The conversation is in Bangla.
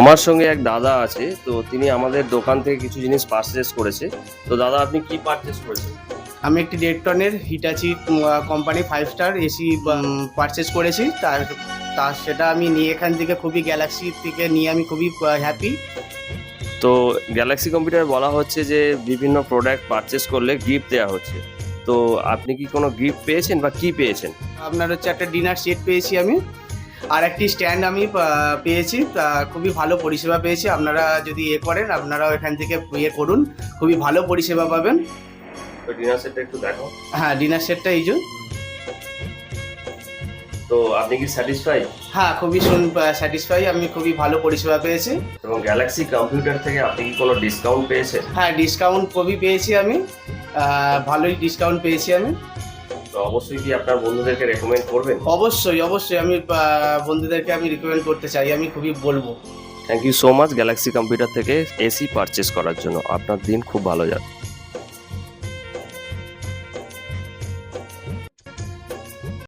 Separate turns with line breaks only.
আমার সঙ্গে এক দাদা আছে, তো তিনি আমাদের দোকান থেকে কিছু জিনিস পারচেস করেছে। তো দাদা, আপনি কি পারচেস করেছেন?
আমি একটি 1.5 টনের Hitachi company 5 star AC purchase করেছি। তার সেটা আমি নিয়ে এখান থেকে খুবই গ্যালাক্সি থেকে নিয়ে আমি খুবই হ্যাপি।
তো গ্যালাক্সি কম্পিউটার বলা হচ্ছে যে বিভিন্ন প্রোডাক্ট পারচেস করলে গিফট দেওয়া হচ্ছে। তো আপনি কি কোনো গিফট পেয়েছেন বা কি পেয়েছেন?
আপনার হচ্ছে একটা ডিনার সেট পেয়েছি আমি, আর একটি স্ট্যান্ড আমি পেয়েছি। তা খুবই ভালো পরিষেবা পেয়েছি। আপনারা যদি করেন, আপনারাও এখান থেকে করুন, খুবই ভালো পরিষেবা পাবেন।
তো ডিনার সেটটা একটু দেখো।
হ্যাঁ, ডিনার সেটটা এই যে।
তো আপনি কি স্যাটিসফাই?
হ্যাঁ, খুবই স্যাটিসফাই, আমি খুবই ভালো পরিষেবা পেয়েছি।
এবং গ্যালাক্সি কম্পিউটার থেকে আপনি কি কোনো ডিসকাউন্ট পেয়েছেন?
হ্যাঁ, ডিসকাউন্ট খুবই পেয়েছি আমি, ভালোই ডিসকাউন্ট পেয়েছি আমি।
তো অবশ্যই কি আপনার বন্ধুদেরকে রেকমেন্ড করবেন?
অবশ্যই অবশ্যই আমি বন্ধুদেরকে আমি রিকমেন্ড করতে চাই, আমি খুবই বলবো।
Thank you so much Galaxy Computer থেকে এসি পারচেস করার জন্য। আপনার দিন খুব ভালো যাক।